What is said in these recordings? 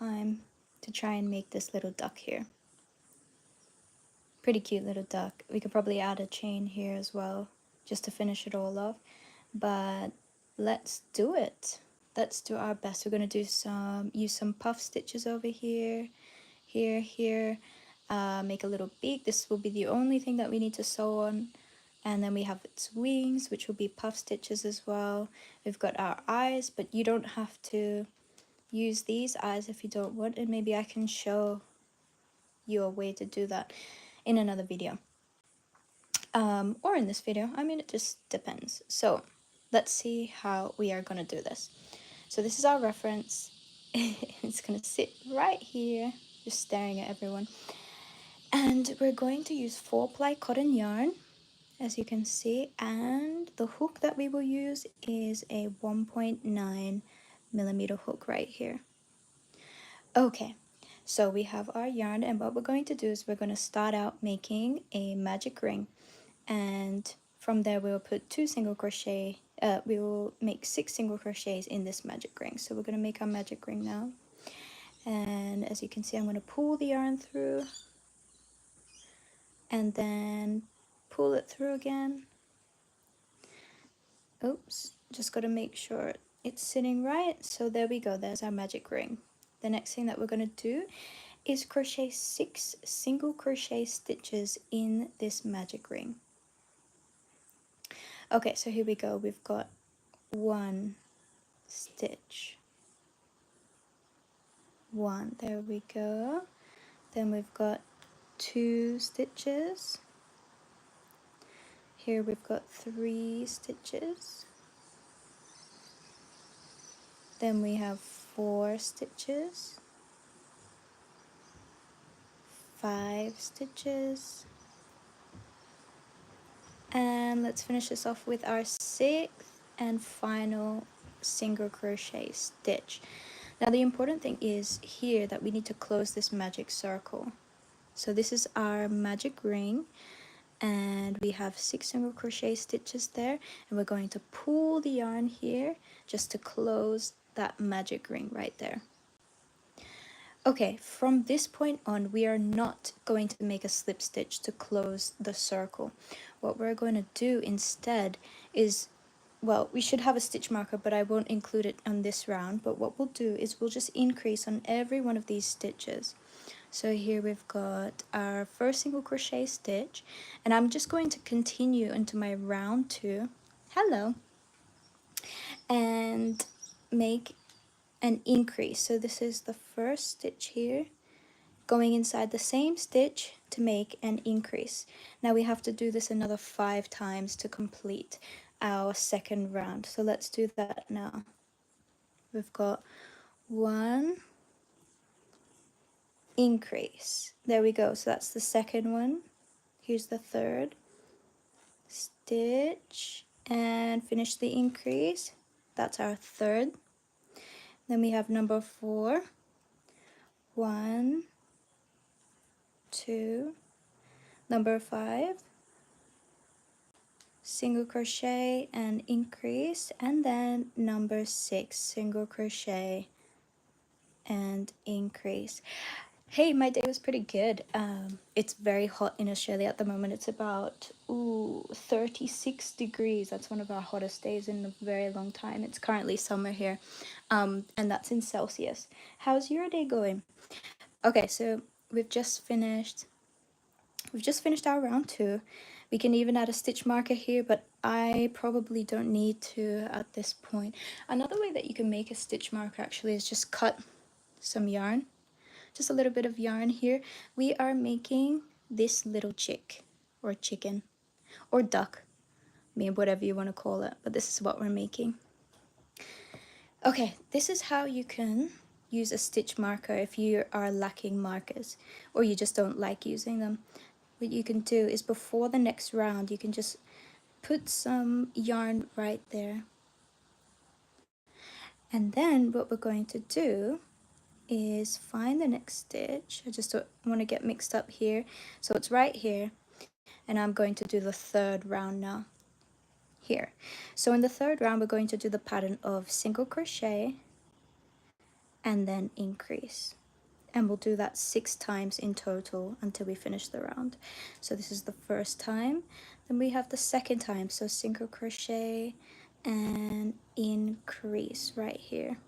time to try and make this little duck here. Pretty cute little duck. We could probably add a chain here as well, just to finish it all off. But let's do it. Let's do our best. We're gonna use some puff stitches over here, here. Make a little beak. This will be the only thing that we need to sew on. And then we have its wings, which will be puff stitches as well. We've got our eyes, but you don't have to use these eyes if you don't want, and maybe I can show you a way to do that in another video. Or in this video. I mean, it just depends. So let's see how we are gonna do this. So this is our reference. It's gonna sit right here, just staring at everyone. And we're going to use 4-ply cotton yarn, as you can see, and the hook that we will use is a 1.9mm hook right here. Okay, so we have our yarn, and what we're going to do is we're going to start out making a magic ring, and from there we'll put 2 single crochet. We will make 6 single crochets in this magic ring. So we're going to make our magic ring now, and as you can see, I'm going to pull the yarn through and then pull it through again. Oops, just got to make sure it's sitting right. So there we go, there's our magic ring. The next thing that we're going to do is crochet 6 single crochet stitches in this magic ring. Okay, so here we go. We've got 1 stitch, 1, there we go. Then we've got 2 stitches. Here we've got 3 stitches. Then we have 4 stitches, 5 stitches, and let's finish this off with our 6th and final single crochet stitch. Now the important thing is here that we need to close this magic circle. So this is our magic ring, and we have 6 single crochet stitches there, and we're going to pull the yarn here just to close that magic ring right there. Okay, from this point on, we are not going to make a slip stitch to close the circle. What we're going to do instead is, well, we should have a stitch marker, but I won't include it on this round. But what we'll do is we'll just increase on every one of these stitches. So here we've got our first single crochet stitch, and I'm just going to continue into my round 2. Hello. And make an increase. So this is the first stitch here, going inside the same stitch to make an increase. Now we have to do this another 5 times to complete our second round. So let's do that now. We've got 1 increase. There we go. So that's the second one. Here's the third stitch and finish the increase. That's our third. Then we have number 4. 1, 2, number 5, single crochet and increase, and then number 6, single crochet and increase. Hey, my day was pretty good. It's very hot in Australia at the moment. It's about 36 degrees. That's one of our hottest days in a very long time. It's currently summer here, and that's in Celsius. How's your day going? Okay, so we've just finished our round 2. We can even add a stitch marker here, but I probably don't need to at this point. Another way that you can make a stitch marker actually is just cut some yarn. Just a little bit of yarn here. We are making this little chick or chicken or duck, I mean whatever you want to call it, but this is what we're making. Okay, this is how you can use a stitch marker if you are lacking markers or you just don't like using them. What you can do is before the next round, you can just put some yarn right there. And then what we're going to do is find the next stitch. I just don't want to get mixed up here. So it's right here, and I'm going to do the third round now. Here. So in the third round, we're going to do the pattern of single crochet and then increase. And we'll do that 6 times in total until we finish the round. So this is the first time. Then we have the second time. So single crochet and increase right here.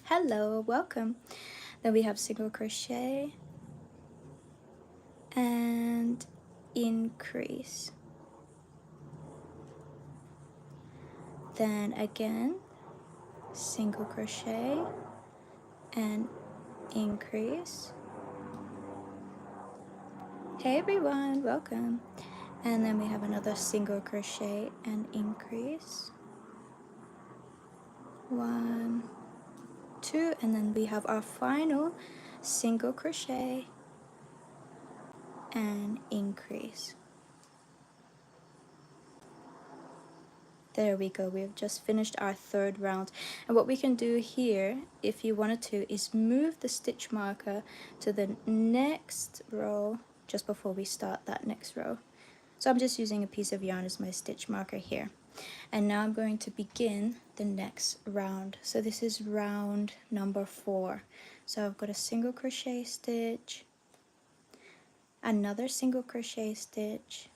Hello, welcome. Then we have single crochet and increase. Then again, single crochet and increase. Hey everyone, welcome. And then we have another single crochet and increase. 1, 2, and then we have our final single crochet and increase. There we go, we've just finished our third round. And what we can do here, if you wanted to, is move the stitch marker to the next row just before we start that next row. So I'm just using a piece of yarn as my stitch marker here. And now I'm going to begin the next round. So this is round number 4. So I've got a single crochet stitch, another single crochet stitch,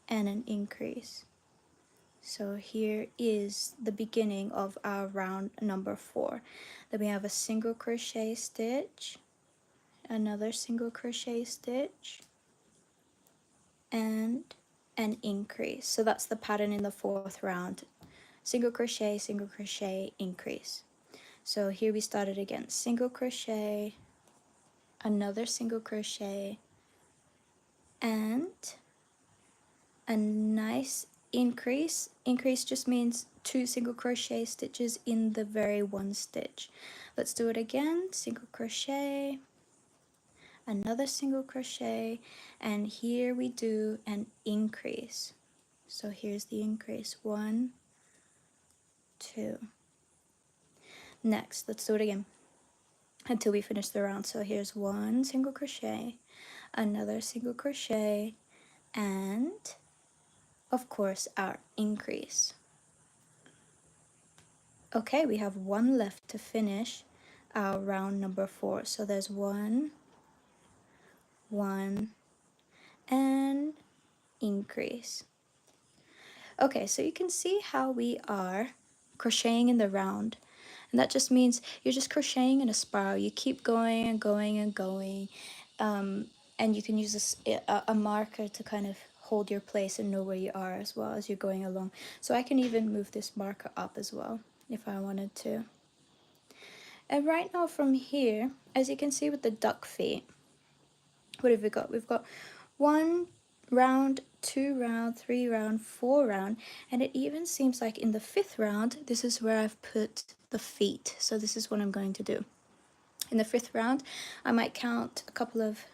and an increase. So here is the beginning of our round number 4. Then we have a single crochet stitch, another single crochet stitch, and an increase. So that's the pattern in the 4th round. Single crochet, increase. So here we started again. Single crochet, another single crochet, and a nice increase. Increase just means 2 single crochet stitches in the very one stitch. Let's do it again. Single crochet, another single crochet, and here we do an increase. So here's the increase. 1, 2. Next, let's do it again until we finish the round. So here's 1 single crochet, another single crochet, and of course our increase. Okay, we have 1 left to finish our round number 4. So there's 1, 1, and increase. Okay, so you can see how we are crocheting in the round. And that just means you're just crocheting in a spiral. You keep going and going and going. And you can use a marker to kind of hold your place and know where you are as well as you're going along. So I can even move this marker up as well if I wanted to. And right now from here, as you can see with the duck feet, what have we got? We've got 1 round, 2 round, 3 round, 4 round, and it even seems like in the 5th round, this is where I've put the feet. So this is what I'm going to do. In the 5th round, I might count a couple of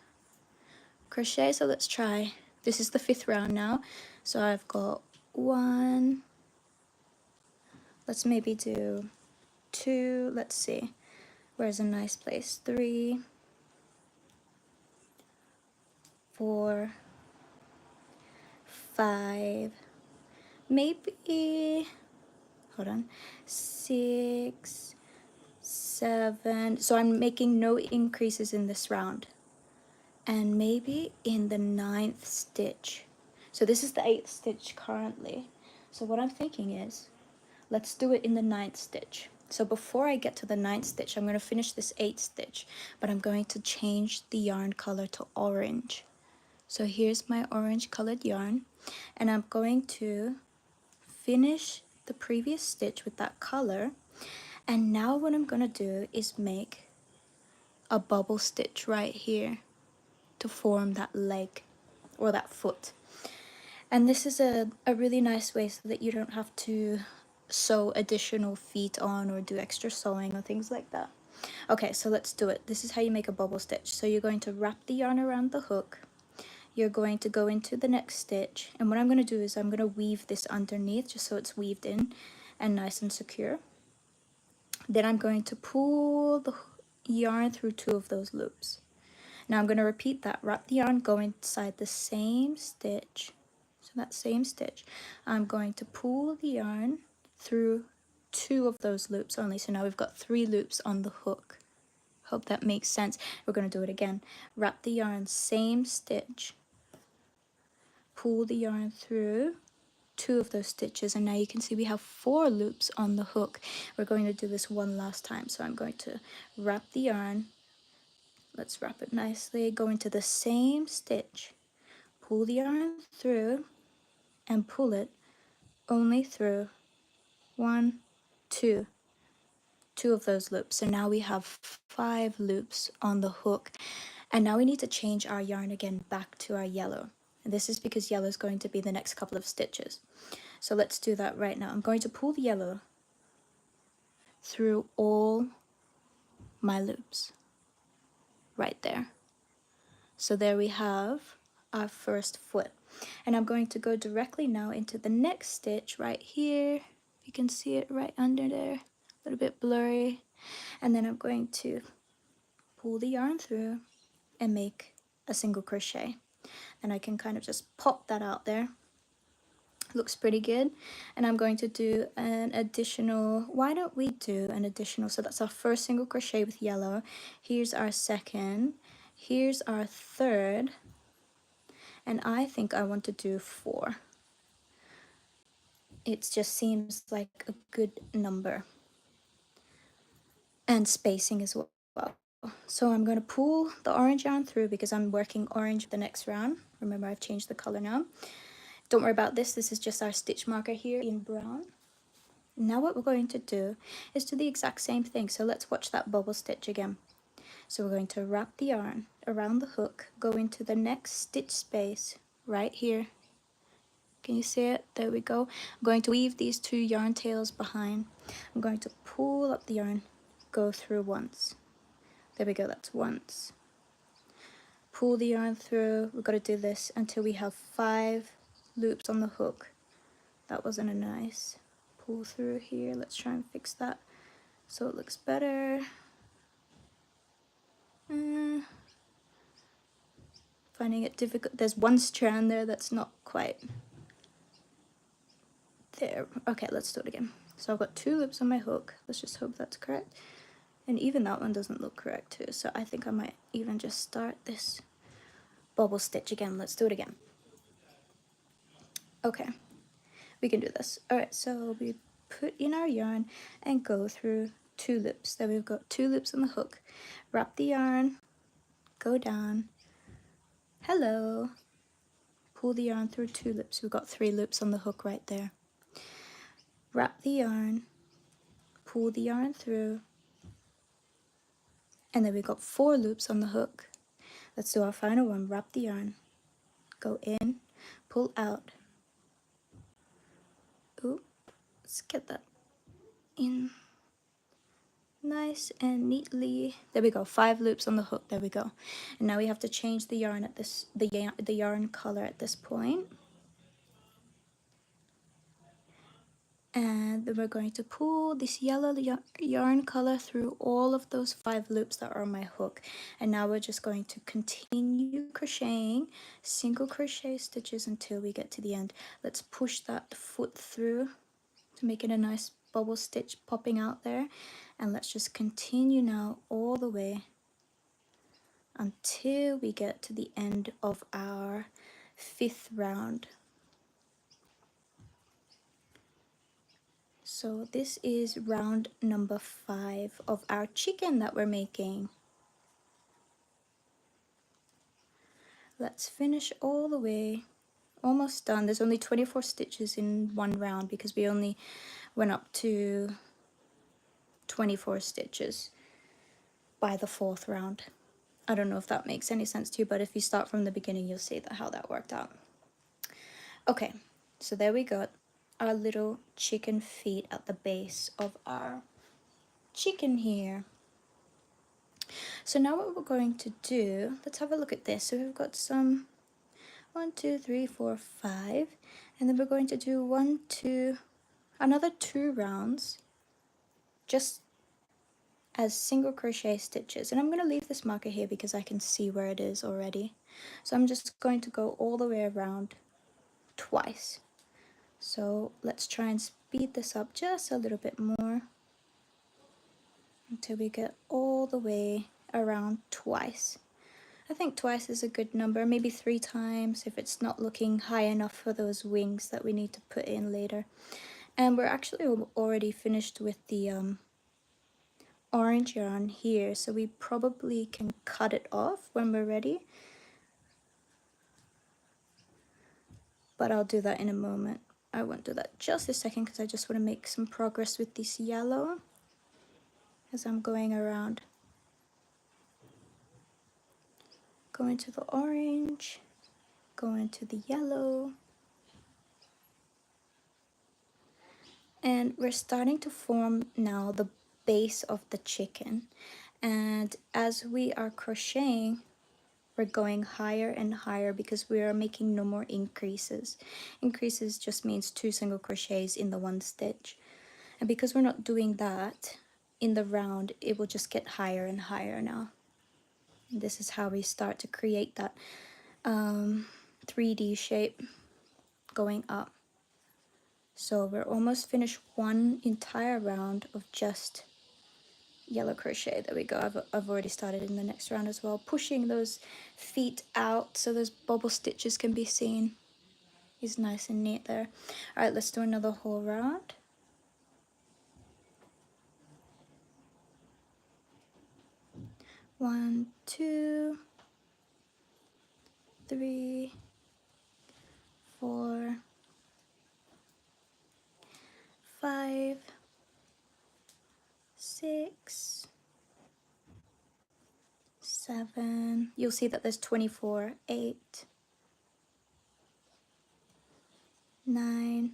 crochets. So let's try. This is the 5th round now. So I've got 1. Let's maybe do 2. Let's see. Where's a nice place? 3, 4, 5, maybe, hold on, 6, 7. So I'm making no increases in this round. And maybe in the 9th stitch. So this is the 8th stitch currently. So what I'm thinking is, let's do it in the 9th stitch. So before I get to the 9th stitch, I'm going to finish this 8th stitch, but I'm going to change the yarn color to orange. So here's my orange colored yarn, and I'm going to finish the previous stitch with that color. And now what I'm going to do is make a bubble stitch right here to form that leg or that foot. And this is a really nice way so that you don't have to sew additional feet on or do extra sewing or things like that. Okay, so let's do it. This is how you make a bubble stitch. So you're going to wrap the yarn around the hook. You're going to go into the next stitch, and what I'm going to do is I'm going to weave this underneath just so it's weaved in and nice and secure. Then I'm going to pull the yarn through 2 of those loops. Now I'm going to repeat that. Wrap the yarn, go inside the same stitch. So that same stitch, I'm going to pull the yarn through 2 of those loops only. So now we've got 3 loops on the hook. Hope that makes sense. We're going to do it again. Wrap the yarn, same stitch, pull the yarn through 2 of those stitches, and now you can see we have 4 loops on the hook. We're going to do this one last time. So I'm going to wrap the yarn. Let's wrap it nicely. Go into the same stitch, pull the yarn through, and pull it only through 1, 2 of those loops. So now we have 5 loops on the hook, and now we need to change our yarn again back to our yellow, and this is because yellow is going to be the next couple of stitches. So let's do that right now. I'm going to pull the yellow through all my loops right there. So there we have our first foot, and I'm going to go directly now into the next stitch right here. You can see it right under there, a little bit blurry, and then I'm going to pull the yarn through and make a single crochet, and I can kind of just pop that out there. Looks pretty good. And I'm going to do an additional, why don't we do an additional, so that's our first single crochet with yellow, here's our second, here's our third, and I think I want to do 4. It just seems like a good number, and spacing as well. So I'm going to pull the orange yarn through because I'm working orange the next round. Remember, I've changed the color now. Don't worry about this, this is just our stitch marker here in brown. Now what we're going to do is do the exact same thing. So let's watch that bubble stitch again. So we're going to wrap the yarn around the hook, go into the next stitch space right here. Can you see it? There we go. I'm going to weave these 2 yarn tails behind. I'm going to pull up the yarn, go through once. There we go, that's once. Pull the yarn through. We've got to do this until we have 5 loops on the hook. That wasn't a nice pull through here. Let's try and fix that so it looks better. Finding it difficult. There's one strand there that's not quite there. Okay, let's do it again. So I've got 2 loops on my hook. Let's just hope that's correct. And even that one doesn't look correct too. So I think I might even just start this bubble stitch again. Let's do it again. Okay, we can do this. All right, so we put in our yarn and go through 2 loops. Then we've got 2 loops on the hook. Wrap the yarn, go down. Hello. Pull the yarn through 2 loops. We've got 3 loops on the hook right there. Wrap the yarn, pull the yarn through, and then we've got 4 loops on the hook. Let's do our final one. Wrap the yarn, go in, pull out. Ooh, let's get that in nice and neatly. There we go, 5 loops on the hook. There we go. And now we have to change the yarn at this, the yarn color at this point. And then we're going to pull this yellow yarn color through all of those 5 loops that are on my hook. And now we're just going to continue crocheting single crochet stitches until we get to the end. Let's push that foot through to make it a nice bubble stitch popping out there. And let's just continue now all the way until we get to the end of our 5th round. So this is round number 5 of our chicken that we're making. Let's finish all the way. Almost done. There's only 24 stitches in one round because we only went up to 24 stitches by the 4th round. I don't know if that makes any sense to you, but if you start from the beginning, you'll see how that worked out. Okay, so there we got our little chicken feet at the base of our chicken here. So now what we're going to do, let's have a look at this. So we've got some 1, 2, 3, 4, 5, and then we're going to do another 2 rounds just as single crochet stitches. And I'm going to leave this marker here because I can see where it is already. So I'm just going to go all the way around twice. So let's try and speed this up just a little bit more until we get all the way around twice. I think twice is a good number, maybe 3 times if it's not looking high enough for those wings that we need to put in later. And we're actually already finished with the orange yarn here, so we probably can cut it off when we're ready. But I'll do that in a moment. I won't do that just a second because I just want to make some progress with this yellow as I'm going around. Going to the orange, going to the yellow. And we're starting to form now the base of the chicken. And as we are crocheting, we're going higher and higher because we are making no more increases. Increases just means 2 single crochets in the 1 stitch. And because we're not doing that in the round, it will just get higher and higher now. And this is how we start to create that 3D shape going up. So we're almost finished 1 entire round of just yellow crochet. There we go. I've already started in the next round as well, pushing those feet out so those bubble stitches can be seen. Is nice and neat there. All right, let's do another whole round. One, 2, 3, 4, 5, 6, 7. You'll see that there's 24, 8, 9,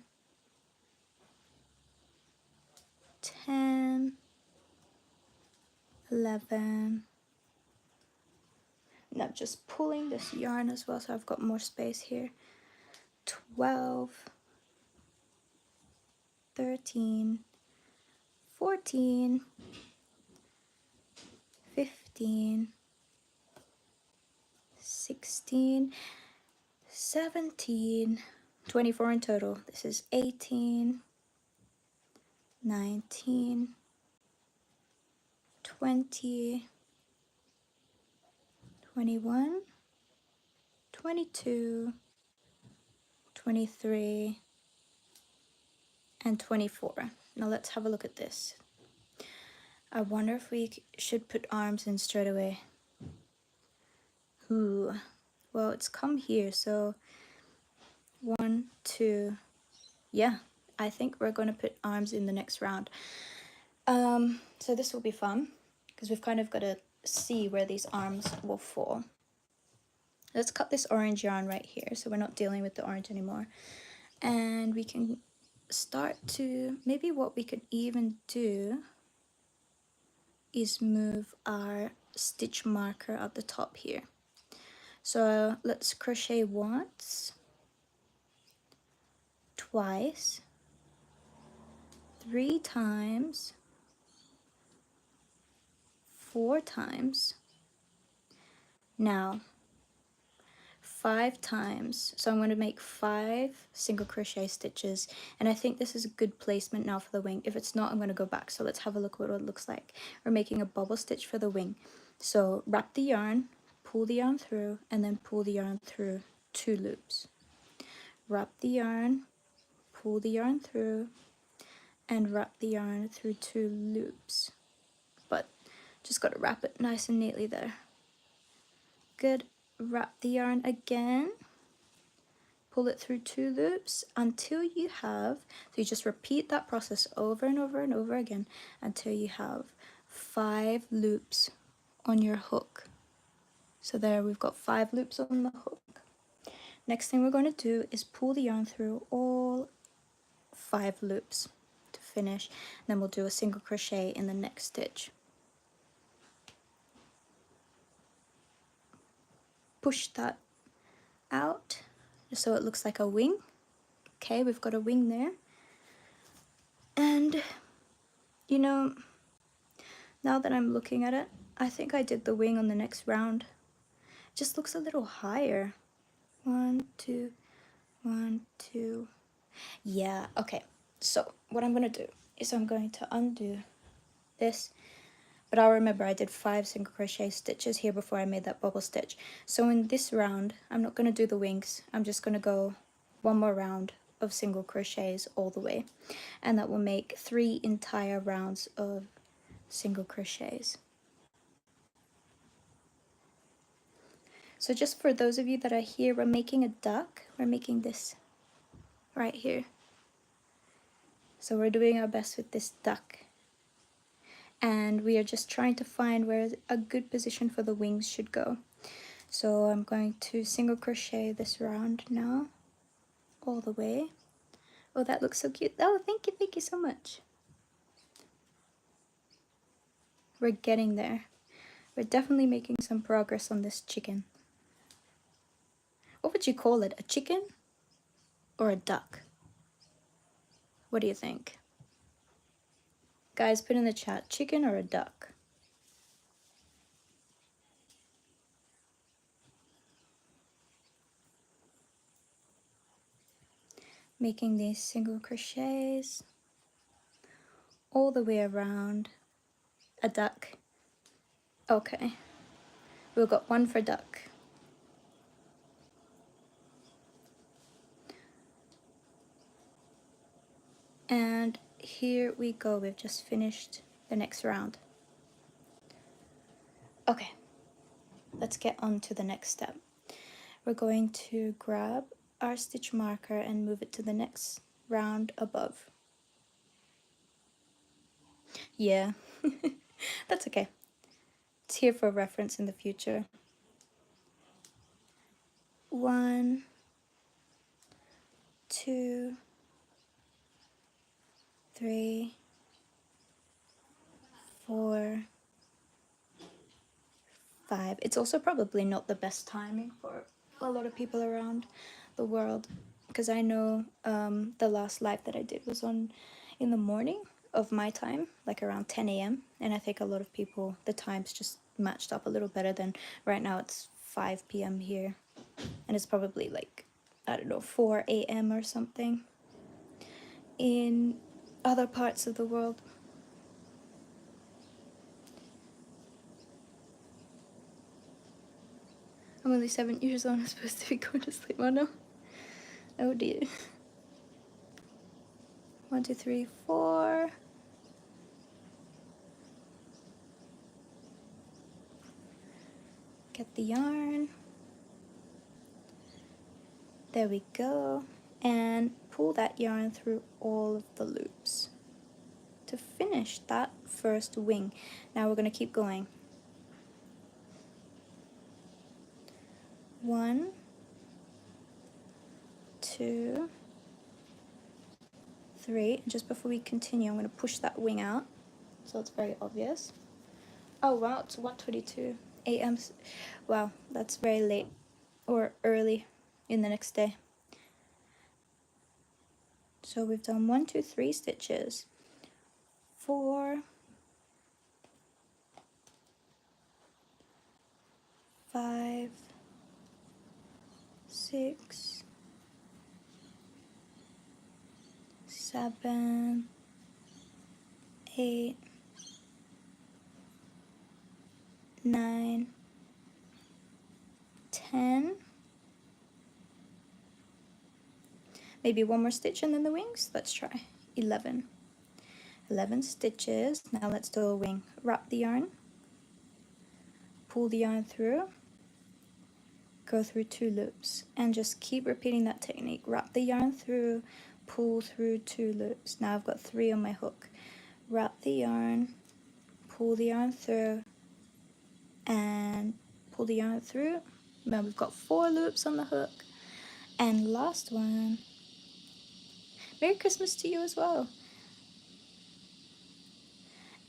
10, 11. Now just pulling this yarn as well, so I've got more space here. 12, 13, 14, 15, 16, 17, 24 in total. This is 18, 19, 20, 21, 22, 23, and 24. Now let's have a look at this. I wonder if we should put arms in straight away. Ooh, well, it's come here, so 1, 2, yeah, I think we're going to put arms in the next round. So this will be fun because we've kind of got to see where these arms will fall. Let's cut this orange yarn right here so we're not dealing with the orange anymore. And we can start to, maybe what we could even do is move our stitch marker at the top here. So let's crochet once, twice, 3 times, 4 times, now 5 times. So I'm going to make 5 single crochet stitches, and I think this is a good placement now for the wing. If it's not, I'm going to go back. So let's have a look what it looks like. We're making a bubble stitch for the wing. So wrap the yarn, pull the yarn through, and then pull the yarn through 2 loops. Wrap the yarn, pull the yarn through, and wrap the yarn through 2 loops. But just got to wrap it nice and neatly there. Good. Wrap the yarn again, pull it through 2 loops until you have, so you just repeat that process over and over and over again until you have 5 loops on your hook. So there, we've got 5 loops on the hook. Next thing we're going to do is pull the yarn through all 5 loops to finish, and then we'll do a single crochet in the next stitch. Push that out just so it looks like a wing. Okay, we've got a wing there. And you know, now that I'm looking at it, I think I did the wing on the next round. It just looks a little higher. 1, 2, 1, 2. Yeah, okay. So what I'm gonna do is I'm going to undo this, but I'll remember I did 5 single crochet stitches here before I made that bubble stitch. So in this round, I'm not gonna do the wings. I'm just gonna go one more round of single crochets all the way, and that will make 3 entire rounds of single crochets. So just for those of you that are here, we're making a duck. We're making this right here. So we're doing our best with this duck. And we are just trying to find where a good position for the wings should go. So I'm going to single crochet this round now, all the way. Oh, that looks so cute. Oh, thank you so much. We're getting there. We're definitely making some progress on this chicken. What would you call it? A chicken or a duck? What do you think? Guys, put in the chat, chicken or a duck? Making these single crochets all the way around. A duck. Okay. We've got one for duck. And here we go. We've just finished the next round. Okay. Let's get on to the next step. We're going to grab our stitch marker and move it to the next round above. Yeah, that's okay. It's here for reference in the future. 1, 2, 3, 4, 5. It's also probably not the best timing for a lot of people around the world, because I know the last live that I did was on in the morning of my time, like around 10 a.m. and I think a lot of people, the times just matched up a little better than right now. It's 5 p.m. here, and it's probably like, I don't know, 4 a.m. or something in other parts of the world. I'm only 7 years old. I'm supposed to be going to sleep. Oh no. Oh dear. 1, 2, 3, 4. Get the yarn. There we go. And pull that yarn through all of the loops to finish that first wing. Now we're going to keep going. 1, 2, 3. And just before we continue, I'm going to push that wing out so it's very obvious. Oh wow, it's 1:22 a.m. Wow, that's very late or early in the next day. So we've done 1, 2, 3 stitches, 4, 5, 6, 7, 8, 9, 10. Maybe one more stitch and then the wings. Let's try 11. 11 stitches. Now let's do a wing. Wrap the yarn, pull the yarn through, go through 2 loops, and just keep repeating that technique. Wrap the yarn through, pull through 2 loops. Now I've got 3 on my hook. Wrap the yarn, pull the yarn through, and pull the yarn through. Now we've got 4 loops on the hook. And last one. Merry Christmas to you as well.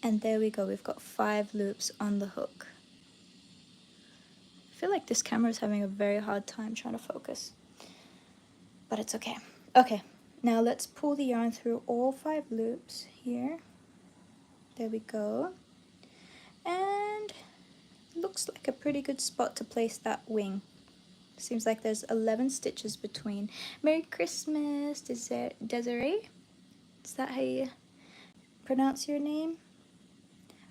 And there we go, we've got 5 loops on the hook. I feel like this camera is having a very hard time trying to focus, but it's okay. Okay, now let's pull the yarn through all 5 loops here. There we go. And looks like a pretty good spot to place that wing. Seems like there's 11 stitches between. Merry Christmas, Desiree? Is that how you pronounce your name?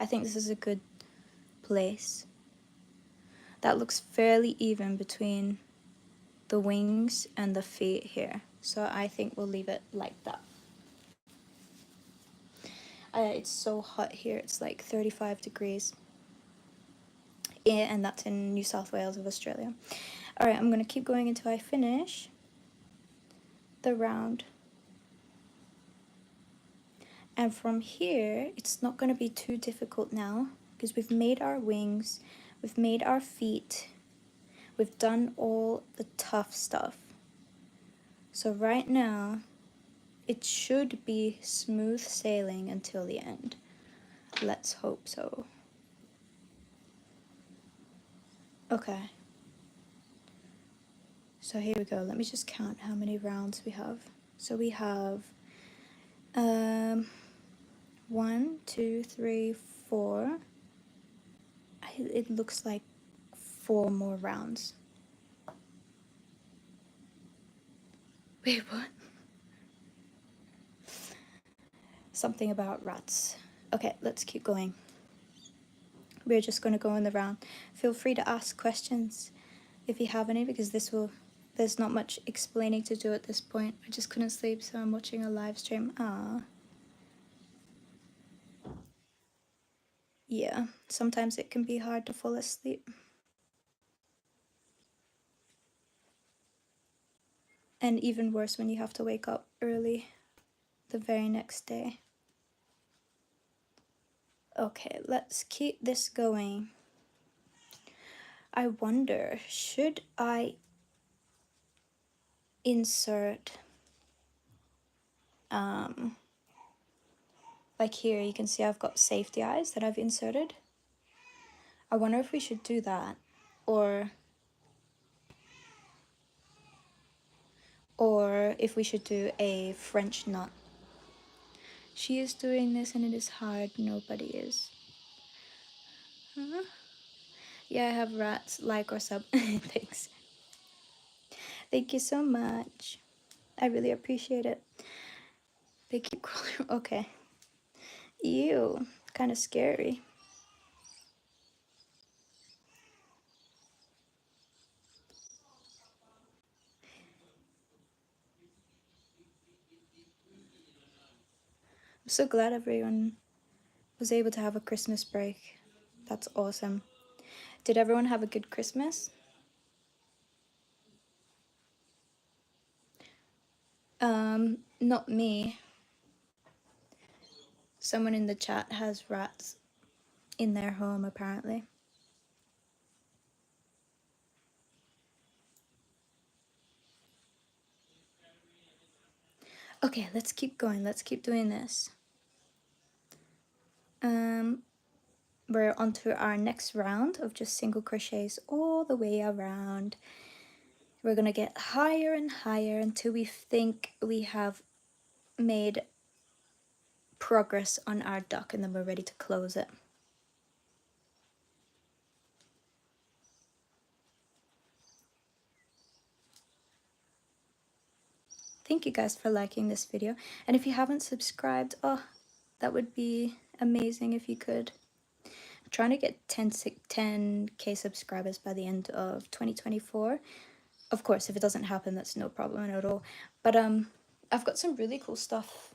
I think this is a good place. That looks fairly even between the wings and the feet here. So I think we'll leave it like that. It's so hot here, it's like 35 degrees. Yeah, and that's in New South Wales of Australia. Alright, I'm going to keep going until I finish the round. And from here, it's not going to be too difficult now because we've made our wings, we've made our feet, we've done all the tough stuff. So right now, it should be smooth sailing until the end. Let's hope so. Okay. So here we go. Let me just count how many rounds we have. So we have 1, 2, 3, 4. It looks like 4 more rounds. Wait, what? Something about rats. Okay, let's keep going. We're just going to go in the round. Feel free to ask questions if you have any, because there's not much explaining to do at this point. I just couldn't sleep, so I'm watching a live stream. Yeah, sometimes it can be hard to fall asleep. And even worse when you have to wake up early the very next day. Okay, let's keep this going. I wonder, should I insert, like here you can see I've got safety eyes that I've inserted. I wonder if we should do that, or if we should do a French knot. She is doing this and it is hard, nobody is. Huh? Yeah, I have rats, like or sub. Thanks. Thank you so much. I really appreciate it. They keep crawling. Okay. Ew, kind of scary. I'm so glad everyone was able to have a Christmas break. That's awesome. Did everyone have a good Christmas? Not me. Someone in the chat has rats in their home, apparently. Okay, let's keep going. Let's keep doing this. We're on to our next round of just single crochets all the way around. We're gonna get higher and higher until we think we have made progress on our duck, and then we're ready to close it. Thank you guys for liking this video, and if you haven't subscribed, oh, that would be amazing if you could. I'm trying to get 10k subscribers by the end of 2024. Of course, if it doesn't happen, that's no problem at all. But I've got some really cool stuff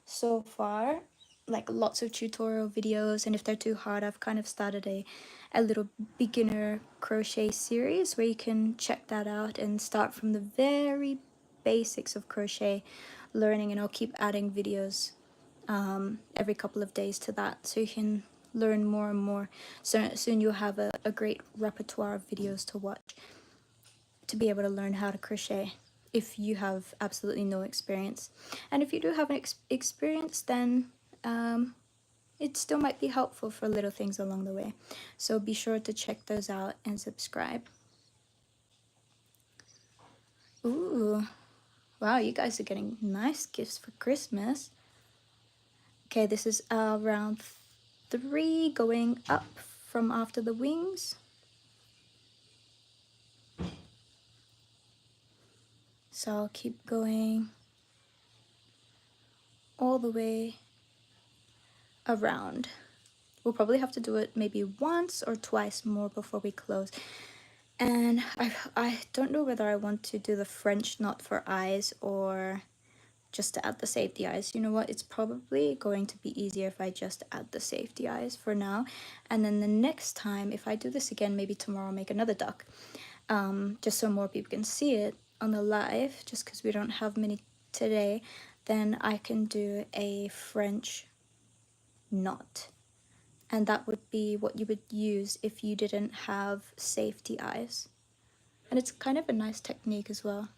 so far, like lots of tutorial videos, and if they're too hard, I've kind of started a little beginner crochet series where you can check that out and start from the very basics of crochet learning, and I'll keep adding videos every couple of days to that, so you can learn more and more. So soon you'll have a great repertoire of videos to watch to be able to learn how to crochet if you have absolutely no experience. And if you do have an experience, then it still might be helpful for little things along the way. So be sure to check those out and subscribe. Ooh, wow, you guys are getting nice gifts for Christmas. Okay, this is round 3 going up from after the wings. So I'll keep going all the way around. We'll probably have to do it maybe once or twice more before we close. And I don't know whether I want to do the French knot for eyes or just to add the safety eyes. You know what? It's probably going to be easier if I just add the safety eyes for now. And then the next time, if I do this again, maybe tomorrow I'll make another duck. Just so more people can see it on the live, just because we don't have many today, then I can do a French knot. And that would be what you would use if you didn't have safety eyes. And it's kind of a nice technique as well.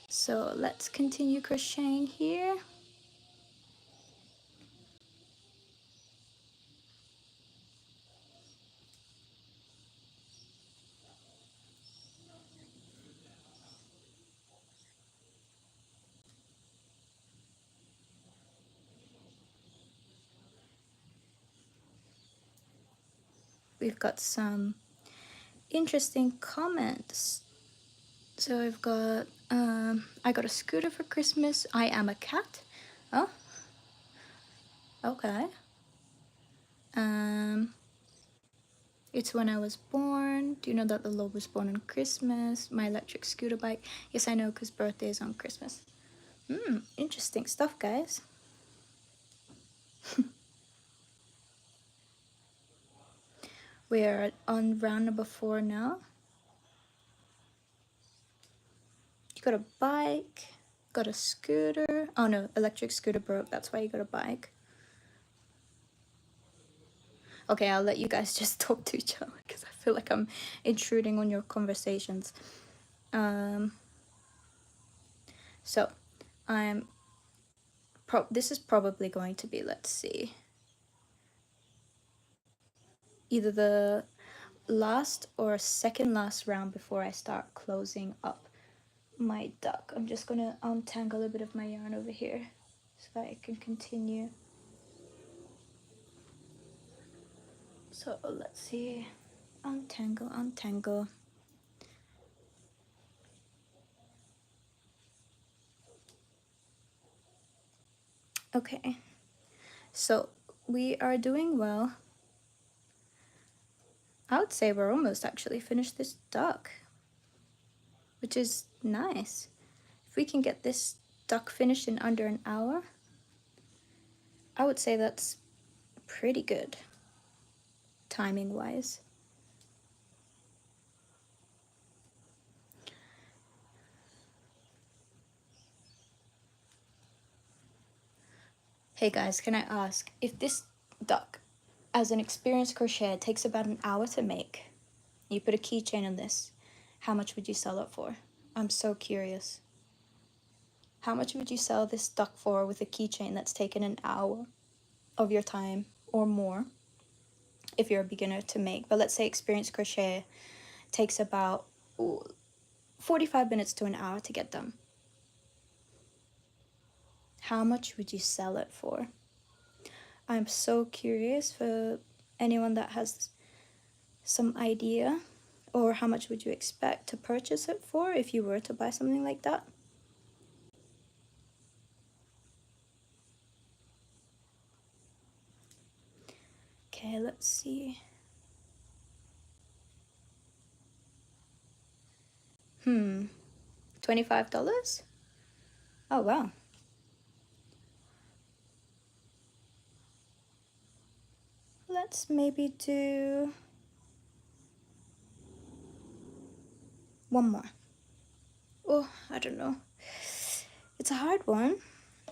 So let's continue crocheting here. We've got some interesting comments. So I've got, I got a scooter for Christmas. I am a cat. Oh, okay. It's when I was born. Do you know that the Lord was born on Christmas? My electric scooter bike. Yes, I know, because birthday is on Christmas. Interesting stuff, guys. We are on round number 4 now. You got a bike, got a scooter. Oh no, electric scooter broke. That's why you got a bike. Okay, I'll let you guys just talk to each other because I feel like I'm intruding on your conversations. So this is probably going to be, let's see, either the last or second last round before I start closing up my duck. I'm just gonna untangle a bit of my yarn over here so that I can continue. So let's see, untangle, untangle. Okay, so we are doing well. I would say we're almost actually finished this duck, which is nice. If we can get this duck finished in under an hour, I would say that's pretty good, timing wise. Hey guys, can I ask, if this duck, as an experienced crocheter, takes about an hour to make, you put a keychain on this, how much would you sell it for? I'm so curious. How much would you sell this duck for with a keychain that's taken an hour of your time or more if you're a beginner to make? But let's say experienced crochet takes about 45 minutes to an hour to get done. How much would you sell it for? I'm so curious for anyone that has some idea, or how much would you expect to purchase it for if you were to buy something like that? Okay, let's see. $25? Oh wow. Let's maybe do one more. Oh, I don't know. It's a hard one.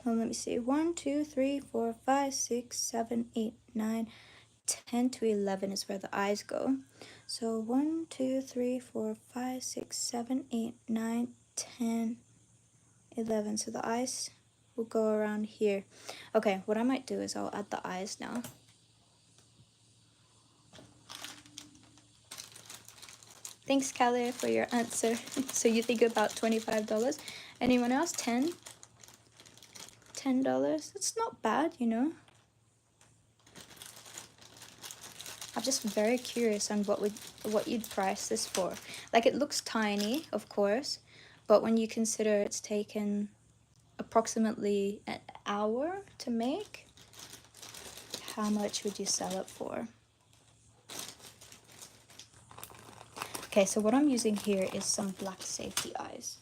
Well, let me see. 1, 2, 3, 4, 5, 6, 7, 8, 9, 10 to 11 is where the eyes go. So 1, 2, 3, 4, 5, 6, 7, 8, 9, 10, 11. So the eyes will go around here. Okay, what I might do is I'll add the eyes now. Thanks, Callie, for your answer. So you think about $25. Anyone else? $10? $10? It's not bad, you know. I'm just very curious on what you'd price this for. Like, it looks tiny, of course, but when you consider it's taken approximately an hour to make, how much would you sell it for? Okay, so what I'm using here is some black safety eyes.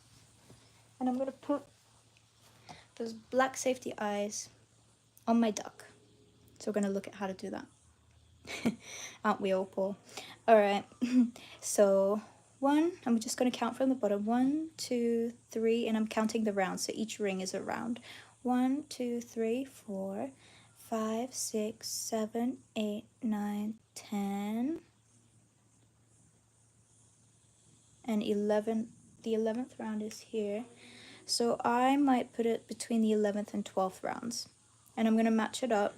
And I'm gonna put those black safety eyes on my duck. So we're gonna look at how to do that. Aren't we all, Paul? All right, so I'm just gonna count from the bottom. 1, 2, 3, and I'm counting the rounds, so each ring is a round. 1, 2, 3, 4, 5, 6, 7, 8, 9, 10, and 11. The 11th round is here. So I might put it between the 11th and 12th rounds. And I'm gonna match it up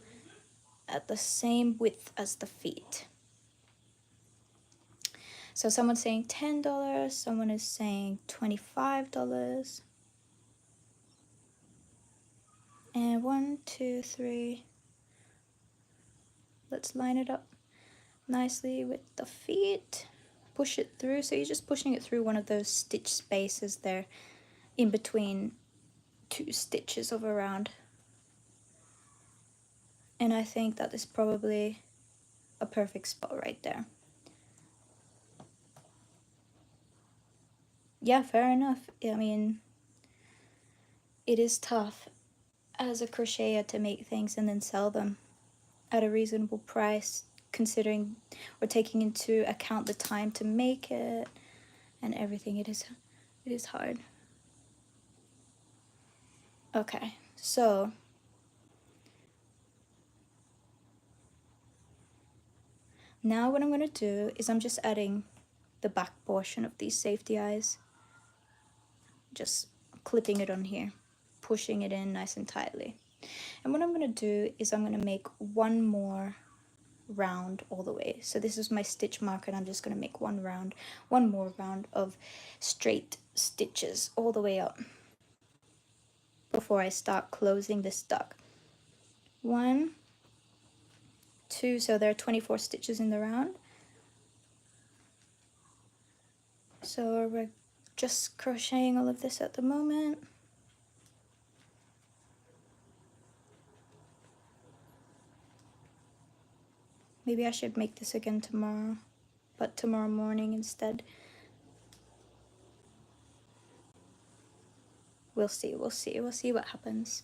at the same width as the feet. So someone's saying $10, someone is saying $25. And 1, 2, 3. Let's line it up nicely with the feet. Push it through. So you're just pushing it through one of those stitch spaces there in between 2 stitches of a round. And I think that is probably a perfect spot right there. Yeah, fair enough. I mean, it is tough as a crocheter to make things and then sell them at a reasonable price, considering or taking into account the time to make it and everything. It is hard. Okay, so now what I'm going to do is I'm just adding the back portion of these safety eyes, just clipping it on here, pushing it in nice and tightly. And what I'm going to do is I'm going to make one more round all the way. So this is my stitch marker, and I'm just going to make one more round of straight stitches all the way up before I start closing this duck. 1, 2, so there are 24 stitches in the round. So we're just crocheting all of this at the moment. Maybe I should make this again tomorrow, but tomorrow morning instead. We'll see what happens.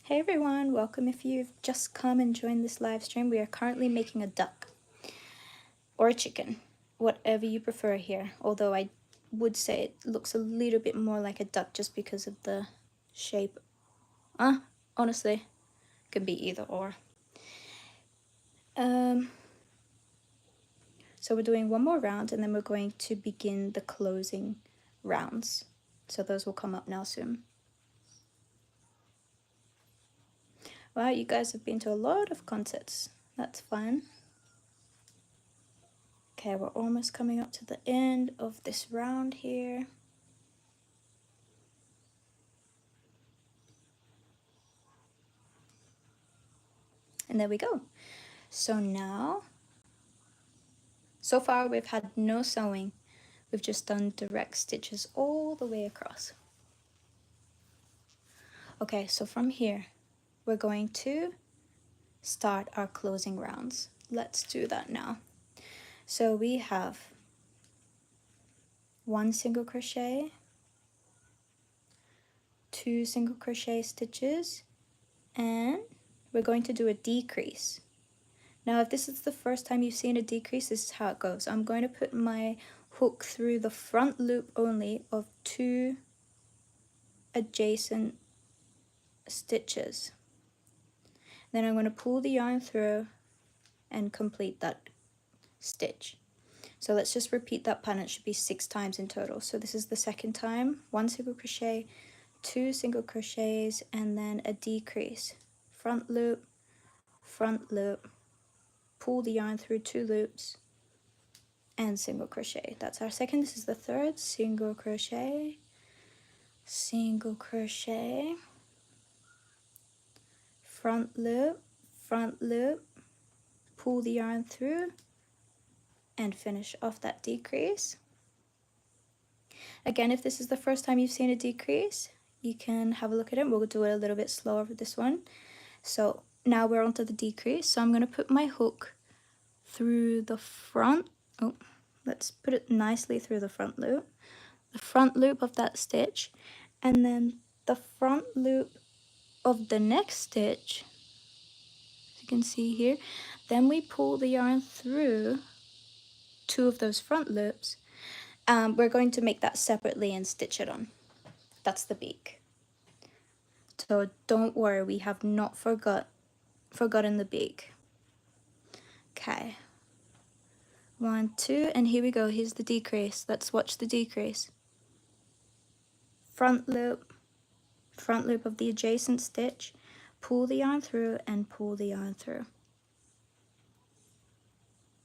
Hey everyone, welcome if you've just come and joined this live stream. We are currently making a duck or a chicken, whatever you prefer here. Although I would say it looks a little bit more like a duck just because of the shape. Honestly, could be either or. So we're doing one more round and then we're going to begin the closing rounds. So those will come up now soon. Wow, you guys have been to a lot of concerts. That's fun. Okay, we're almost coming up to the end of this round here. And there we go. So now, so far we've had no sewing. We've just done direct stitches all the way across. Okay, so from here, we're going to start our closing rounds. Let's do that now. So we have 1 single crochet, 2 single crochet stitches, and we're going to do a decrease. Now if this is the first time you've seen a decrease, this is how it goes. I'm going to put my hook through the front loop only of 2 adjacent stitches. Then I'm going to pull the yarn through and complete that stitch. So let's just repeat that pattern. It should be 6 times in total. So this is the second time. 1 single crochet, 2 single crochets, and then a decrease. Front loop, pull the yarn through 2 loops, and single crochet. That's our second. This is the third. Single crochet, single crochet, front loop, pull the yarn through and finish off that decrease. Again, if this is the first time you've seen a decrease, you can have a look at it. We'll do it a little bit slower for this one. So now we're onto the decrease. So I'm going to put my hook through the front. Oh, let's put it nicely through the front loop of that stitch, and then the front loop of the next stitch, as you can see here. Then we pull the yarn through 2 of those front loops. We're going to make that separately and stitch it on. That's the beak. So don't worry, we have not forgotten the beak. Okay. 1, 2, and here we go. Here's the decrease. Let's watch the decrease. Front loop of the adjacent stitch, pull the yarn through and pull the yarn through.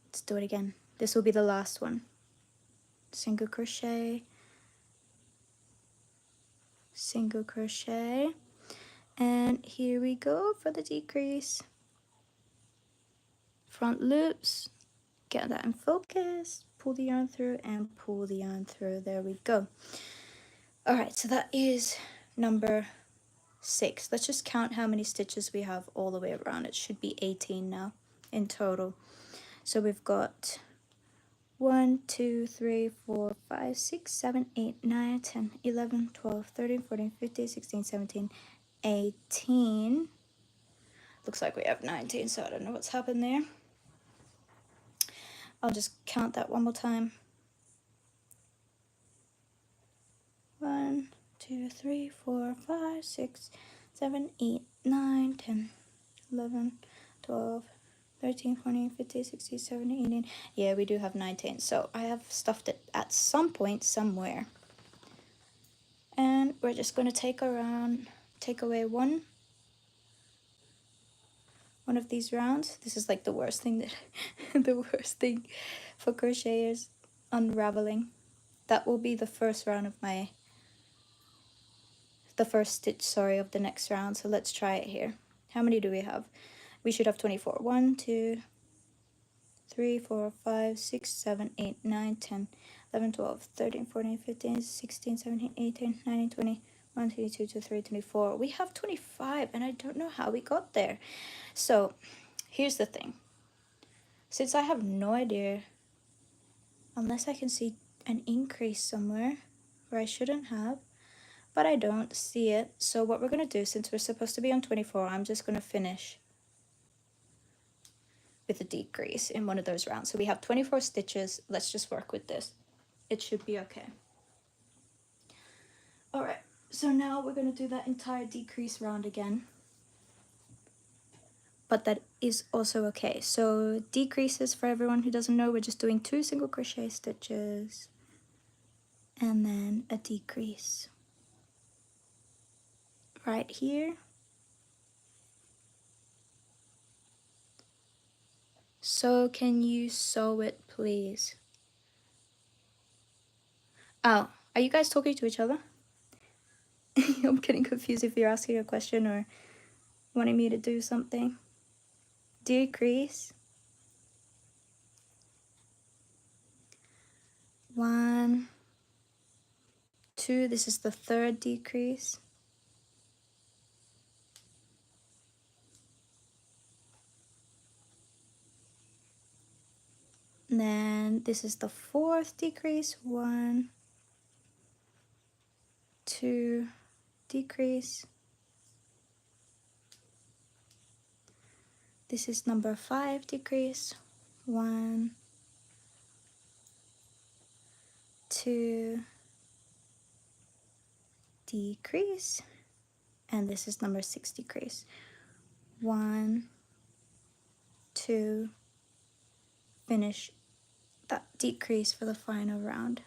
Let's do it again. This will be the last one. Single crochet, single crochet, and here we go for the decrease. Front loops, get that in focus, pull the yarn through and pull the yarn through. There we go. All right, so that is number 6. Let's just count how many stitches we have all the way around. It should be 18 now in total. So we've got 1, 2, 3, 4, 5, 6, 7, 8, 9, 10, 11, 12, 13, 14, 15, 16, 17, 18. Looks like we have 19, so I don't know what's happened there. I'll just count that one more time. 1, 2, 3, 4, 5, 6, 7, 8, 9, 10, 11, 12, 13, 14, 15, 16, 17, 18. Yeah, we do have 19. So I have stuffed it at some point somewhere. And we're just going to take away one of these rounds. This is like the worst thing for crocheters, unraveling. That will be the first round of the first stitch, sorry, of the next round. So let's try it here. How many do we have? We should have 24. 1, 2, 3, 4, 5, 6, 7, 8, 9, 10, 11, 12, 13, 14, 15, 16, 17, 18, 19, 20, 1, 2, 2, 2, 3, 24. We have 25, and I don't know how we got there. So here's the thing. Since I have no idea, unless I can see an increase somewhere where I shouldn't have, but I don't see it. So what we're going to do, since we're supposed to be on 24, I'm just going to finish with a decrease in one of those rounds. So we have 24 stitches. Let's just work with this. It should be okay. All right, so now we're going to do that entire decrease round again. But that is also okay. So decreases, for everyone who doesn't know, we're just doing 2 single crochet stitches and then a decrease right here. So can you sew it, please? Oh, are you guys talking to each other? I'm getting confused if you're asking a question or wanting me to do something. Decrease. 1, 2, this is the third decrease. And then this is the fourth decrease. 1, 2, decrease. This is number 5 decrease. 1, 2, decrease. And this is number 6 decrease. 1, 2, finish that decrease for the final round.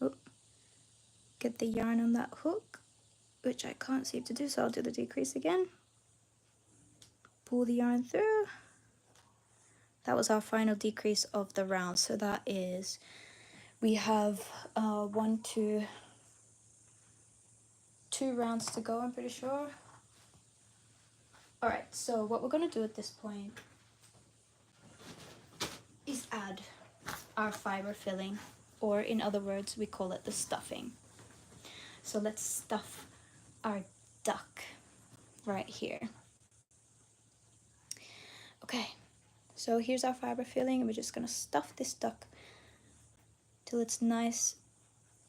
Oop. Get the yarn on that hook, which I can't seem to do, so I'll do the decrease again. Pull the yarn through, That was our final decrease of the round. So that is, we have two rounds to go, I'm pretty sure. All right, so what we're gonna do at this point is add our fiber filling, or in other words, we call it the stuffing. So let's stuff our duck right here. Okay, so here's our fiber filling, and we're just gonna stuff this duck till it's nice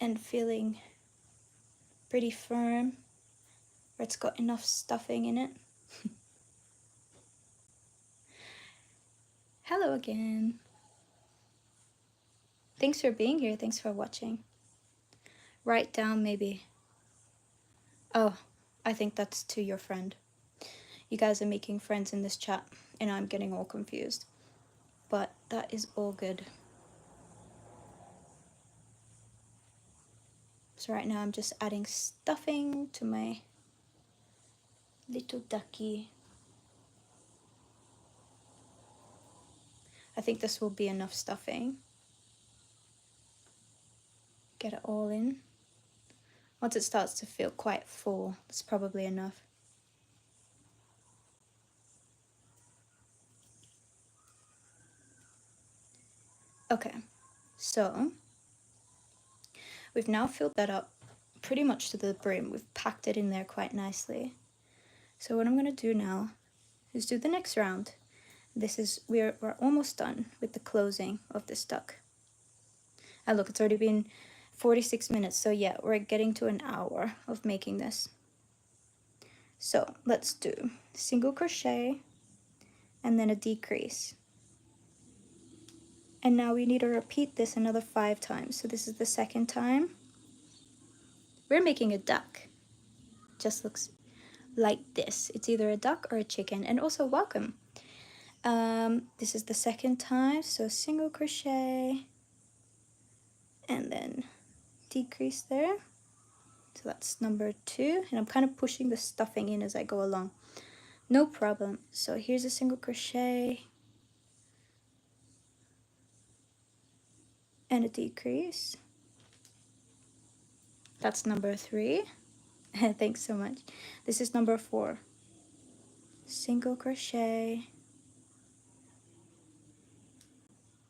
and feeling pretty firm, where it's got enough stuffing in it. Hello again. Thanks for being here. Thanks for watching. Write down maybe. Oh, I think that's to your friend. You guys are making friends in this chat and I'm getting all confused. But that is all good. So right now I'm just adding stuffing to my little ducky. I think this will be enough stuffing. Get it all in. Once it starts to feel quite full, it's probably enough. Okay, so we've now filled that up pretty much to the brim. We've packed it in there quite nicely. So what I'm gonna do now is do the next round. This is, we're almost done with the closing of this duck. And look, it's already been 46 minutes, so yeah, we're getting to an hour of making this. So let's do single crochet and then a decrease. And now we need to repeat this another 5 times. So this is the second time. We're making a duck. Just looks like this. It's either a duck or a chicken. And also welcome. This is the second time, so single crochet and then decrease there. So that's number 2, and I'm kind of pushing the stuffing in as I go along. No problem. So here's a single crochet and a decrease. That's number 3. Thanks so much. This is number 4. Single crochet,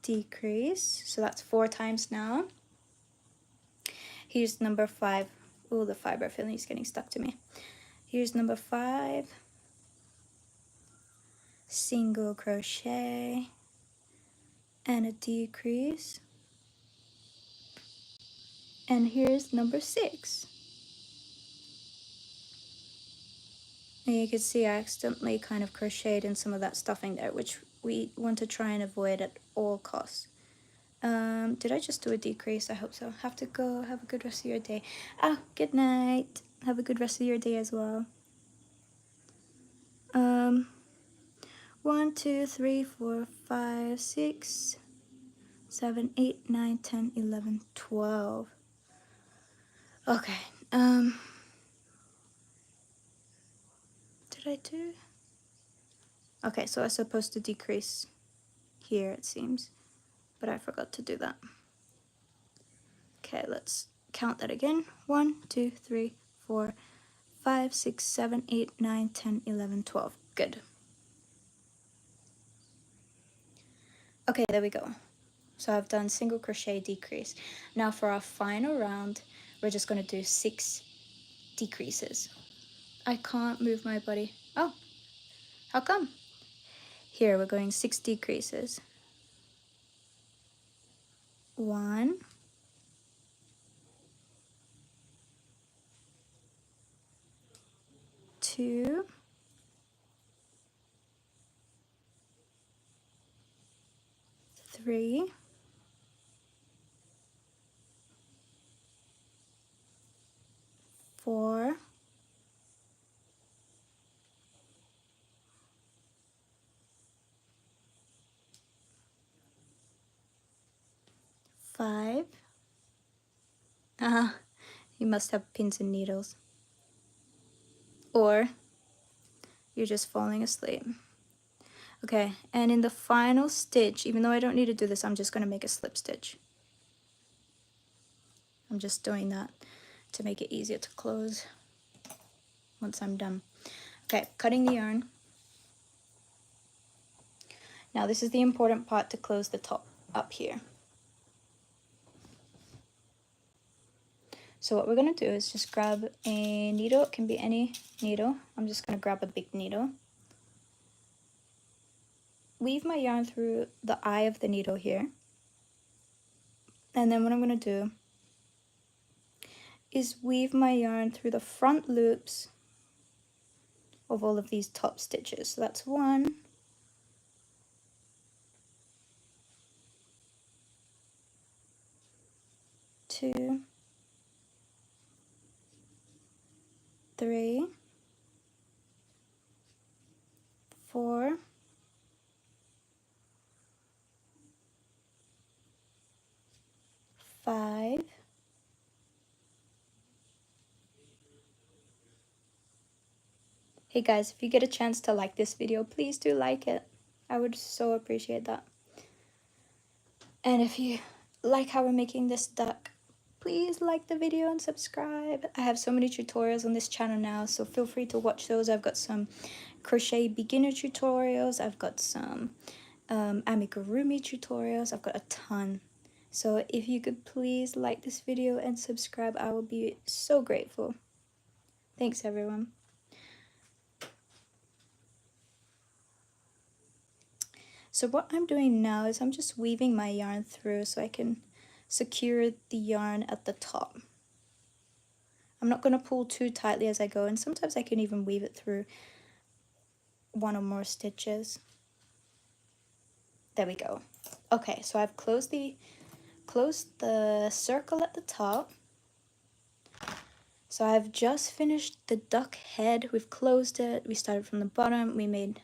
decrease. So that's 4 times now. Here's number 5. Oh, the fiber filling is getting stuck to me. Here's number 5. Single crochet and a decrease. And here's number 6. And you can see I accidentally kind of crocheted in some of that stuffing there, which we want to try and avoid at all costs. Did I just do a decrease? I hope so. Have to go. Have a good rest of your day. Good night. Have a good rest of your day as well. 1, 2, 3, 4, 5, 6, 7, 8, 9, 10, 11, 12. Okay. Did I do? Okay, so I'm supposed to decrease here, it seems, but I forgot to do that. Okay, let's count that again. 1, 2, 3, 4, 5, 6, 7, 8, 9, 10, 11, 12. Good. Okay, there we go. So I've done single crochet, decrease. Now for our final round, we're just going to do 6 decreases. I can't move my body. Oh, how come? Here, we're going 6 decreases. 1, 2, 3, 4, 5. You must have pins and needles. Or you're just falling asleep. Okay, and in the final stitch, even though I don't need to do this, I'm just going to make a slip stitch. I'm just doing that to make it easier to close once I'm done. Okay, cutting the yarn. Now this is the important part to close the top up here. So what we're going to do is just grab a needle. It can be any needle. I'm just going to grab a big needle. Weave my yarn through the eye of the needle here. And then what I'm going to do is weave my yarn through the front loops of all of these top stitches. So that's 1, 2, 3, 4, 5, 'Hey guys, if you get a chance to like this video, please do like it. I would so appreciate that. And if you like how we're making this duck, please like the video and subscribe. I have so many tutorials on this channel now, so feel free to watch those. I've got some crochet beginner tutorials. I've got some amigurumi tutorials. I've got a ton. So if you could please like this video and subscribe, I will be so grateful. Thanks everyone. So what I'm doing now is I'm just weaving my yarn through so I can secure the yarn at the top. I'm not going to pull too tightly as I go, and sometimes I can even weave it through one or more stitches. There we go. Okay, so I've closed the circle at the top. So I've just finished the duck head. We've closed it. We started from the bottom. We made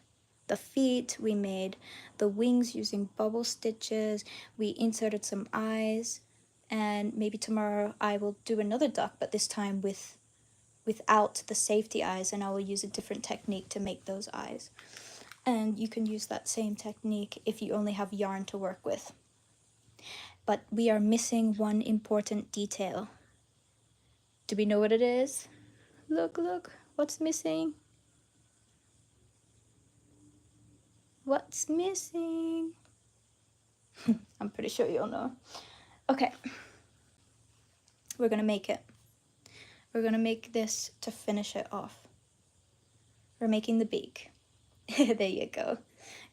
the feet. We made the wings using bubble stitches. We inserted some eyes. And maybe tomorrow I will do another duck, but this time without the safety eyes, and I will use a different technique to make those eyes. And you can use that same technique if you only have yarn to work with. But we are missing one important detail. Do we know what it is? Look, look, what's missing? What's missing? I'm pretty sure you'll know. Okay, we're gonna make it. We're gonna make this to finish it off. We're making the beak. There you go.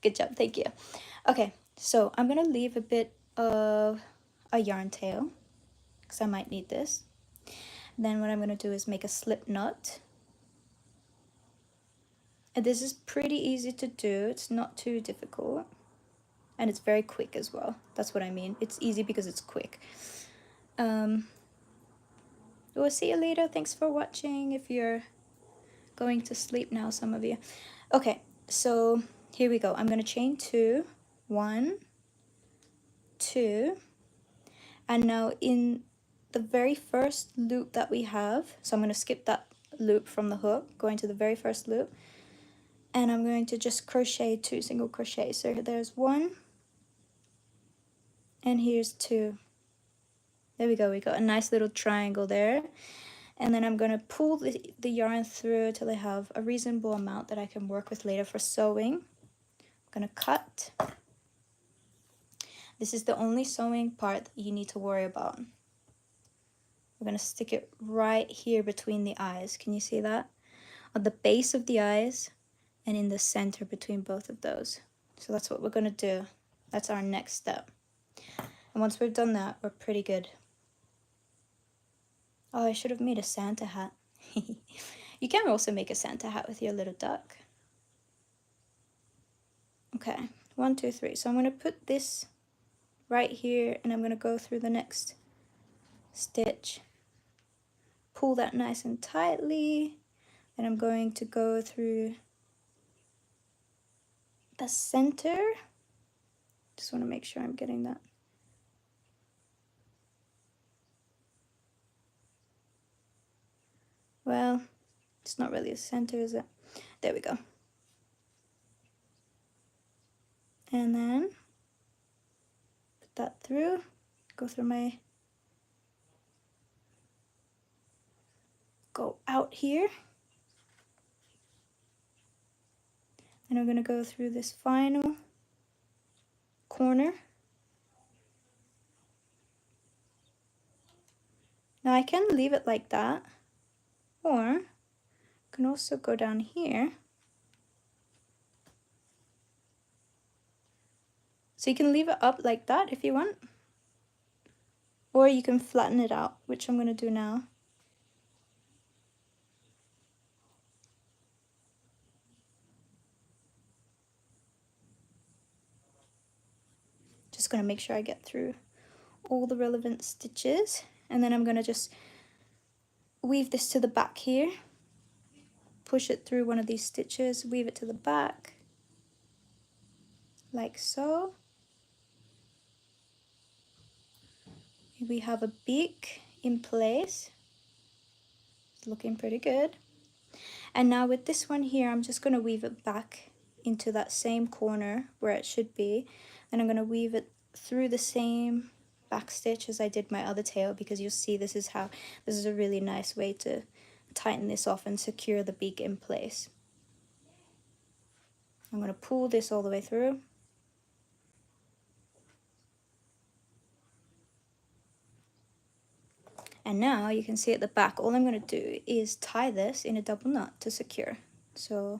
Good job, thank you. Okay, so I'm gonna leave a bit of a yarn tail because I might need this. Then what I'm gonna do is make a slip knot. And this is pretty easy to do. It's not too difficult. And it's very quick as well. That's what I mean. It's easy because it's quick. We'll see you later. Thanks for watching. If you're going to sleep now, some of you. Okay, so here we go. I'm going to chain 2. 1, 2. And now in the very first loop that we have, so I'm going to skip that loop from the hook, going to the very first loop. And I'm going to just crochet 2 single crochets. So there's 1. And here's 2. There we go. We got a nice little triangle there. And then I'm going to pull the yarn through till I have a reasonable amount that I can work with later for sewing. I'm going to cut. This is the only sewing part that you need to worry about. We're going to stick it right here between the eyes. Can you see that? On the base of the eyes and in the center between both of those. So that's what we're going to do. That's our next step. And once we've done that, we're pretty good. Oh, I should have made a Santa hat. You can also make a Santa hat with your little duck. Okay, 1, 2, 3. So I'm going to put this right here, and I'm going to go through the next stitch. Pull that nice and tightly. And I'm going to go through the center. Just want to make sure I'm getting that. Well, it's not really a center, is it? There we go. And then put that through, go through my, go out here. And I'm gonna go through this final corner. Now I can leave it like that, or I can also go down here. So you can leave it up like that if you want, or you can flatten it out, which I'm gonna do now. Just gonna make sure I get through all the relevant stitches, and then I'm gonna just weave this to the back here, push it through one of these stitches, weave it to the back, like so. We have a beak in place. It's looking pretty good. And now with this one here, I'm just gonna weave it back into that same corner where it should be, and I'm gonna weave it through the same back stitch as I did my other tail, because you'll see this is a really nice way to tighten this off and secure the beak in place. I'm going to pull this all the way through. And now you can see at the back, all I'm going to do is tie this in a double knot to secure. So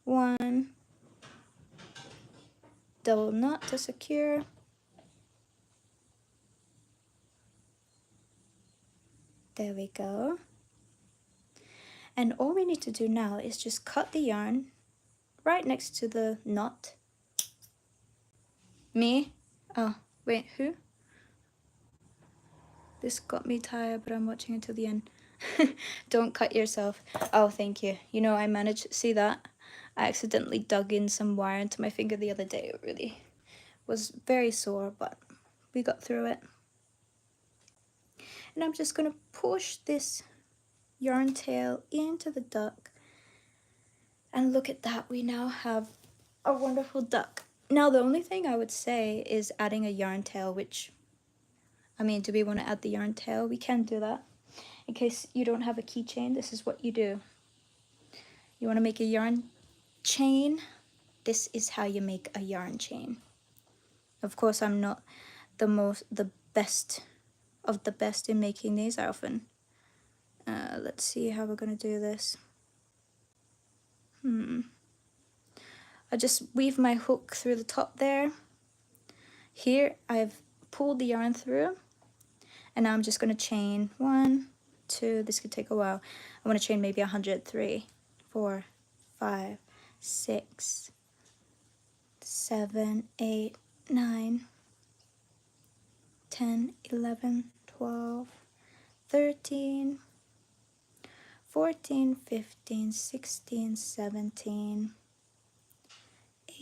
1 double knot to secure. There we go. And all we need to do now is just cut the yarn right next to the knot. Me? Oh, wait, who? This got me tired, but I'm watching until the end. Don't cut yourself. Oh, thank you. You know, I managed, see that? I accidentally dug in some wire into my finger the other day. It really was very sore, but we got through it. And I'm just gonna push this yarn tail into the duck. And look at that, we now have a wonderful duck. Now, the only thing I would say is adding a yarn tail, which, I mean, do we want to add the yarn tail? We can do that. In case you don't have a keychain, this is what you do. You want to make a yarn chain, this is how you make a yarn chain. Of course, I'm not the best of the best in making these. I often, let's see how we're going to do this. I just weave my hook through the top there. Here, I've pulled the yarn through, and now I'm just going to chain 1, 2, this could take a while. I want to chain maybe 103, 4, 5, 6, 7, 8, 9, 10, 11, 12, 13, 14, 15, 16, 17,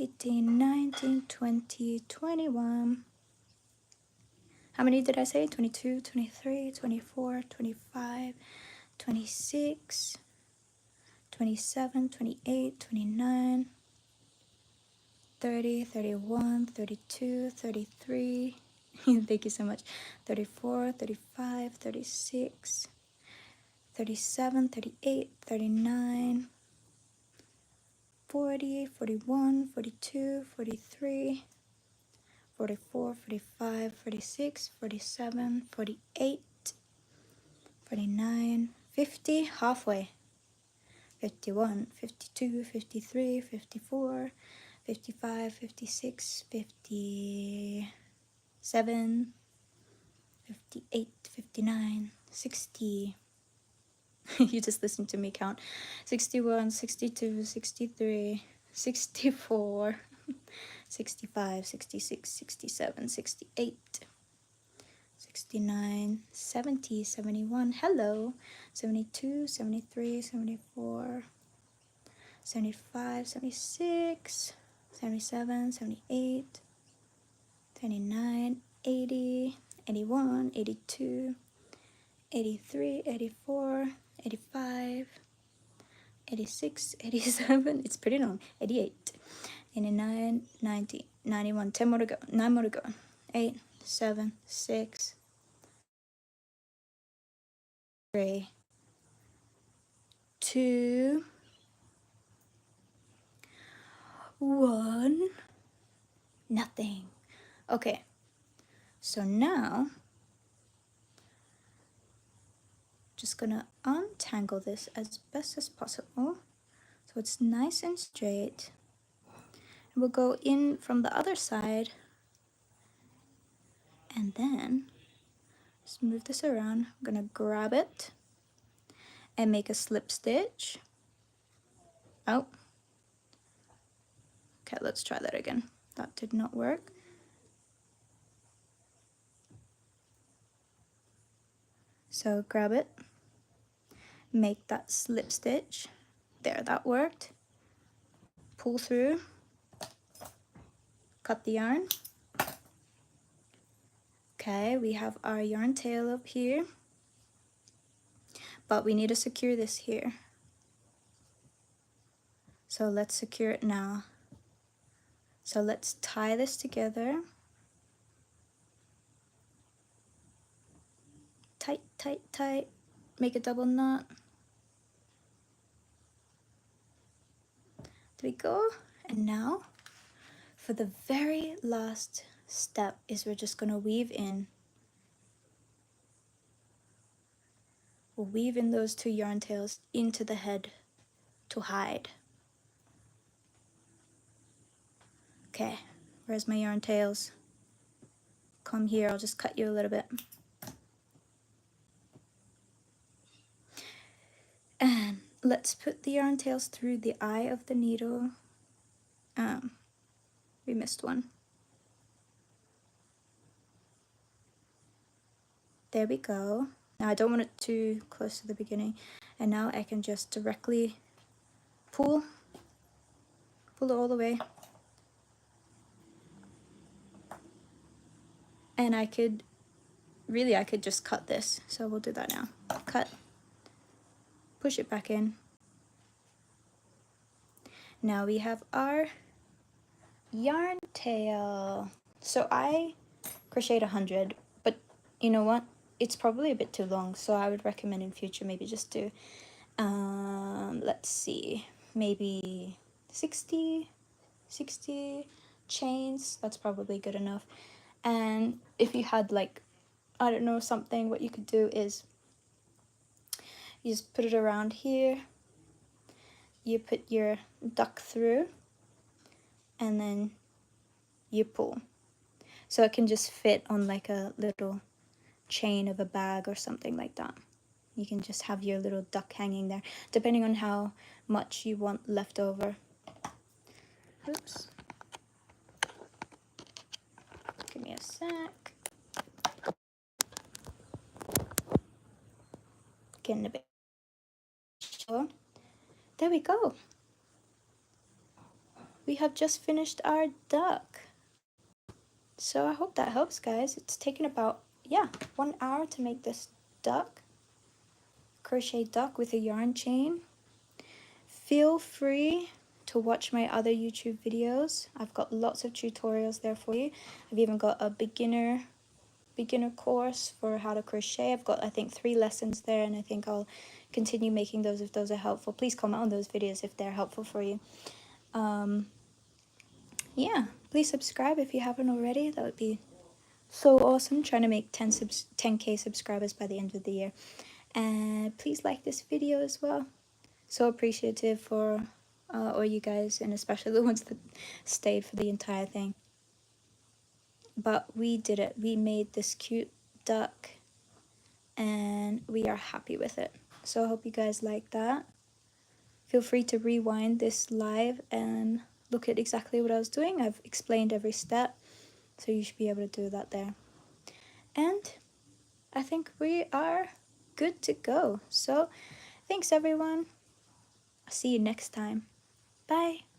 18, 19, 20, 21. How many did I say? 22, 23, 24, 25, 26, 27, 28, 29, 30, 31, 32, 33. Thank you so much. 34, 35, 36, 37, 38, 39, 40, 41, 42, 43, 44, 45, 46, 47, 48, 49, 50, halfway. 51, 52, 53, 54, 55, 56, 57, 58, 59, 60. You just listen to me count. 61, 62, 63, 64, 65, 66, 67, 68, 69, 70, 71, hello, 72, 73, 74, 75, 76, 77, 78, 79, 80, 81, 82, 83, 84, 85, 86, 87, it's pretty long, 88, 89, 90, 91, 10 more to go, 9 more to go. 8, 7, 6, 3, 2, 1, nothing. Okay, so now just gonna untangle this as best as possible so it's nice and straight. And we'll go in from the other side and then just move this around. I'm gonna grab it and make a slip stitch. Oh, okay, let's try that again. That did not work. So grab it, make that slip stitch. There, that worked. Pull through, cut the yarn. Okay, we have our yarn tail up here, but we need to secure this here. So let's secure it now. So let's tie this together. Tight, tight, tight. Make a double knot. There we go. And now, for the very last step is we're just gonna weave in. We'll weave in those 2 yarn tails into the head to hide. Okay, where's my yarn tails? Come here, I'll just cut you a little bit. And let's put the yarn tails through the eye of the needle. We missed one. There we go. Now I don't want it too close to the beginning. And now I can just directly pull it all the way. And I could just cut this. So we'll do that now. Cut, push it back in. Now we have our yarn tail. So I crocheted 100, but you know what? It's probably a bit too long, so I would recommend in future maybe just do, let's see, maybe 60 chains. That's probably good enough. And if you had like, I don't know, something, what you could do is you just put it around here, you put your duck through, and then you pull. So it can just fit on like a little chain of a bag or something like that. You can just have your little duck hanging there, depending on how much you want left over. Oops. Give me a sec. Getting a bit sure. There we go. We have just finished our duck. So I hope that helps, guys. It's taken about, 1 hour to make this duck. Crochet duck with a yarn chain. Feel free to watch my other YouTube videos. I've got lots of tutorials there for you. I've even got a beginner course for how to crochet. I've got, I think, 3 lessons there, and I think I'll continue making those if those are helpful. Please comment on those videos if they're helpful for you. Yeah, please subscribe if you haven't already. That would be so awesome. Trying to make 10k subscribers by the end of the year. And please like this video as well. So appreciative for all you guys, and especially the ones that stayed for the entire thing. But we did it. We made this cute duck and we are happy with it. So I hope you guys like that. Feel free to rewind this live and look at exactly what I was doing. I've explained every step, so you should be able to do that there. And I think we are good to go. So thanks everyone. I'll see you next time. Bye.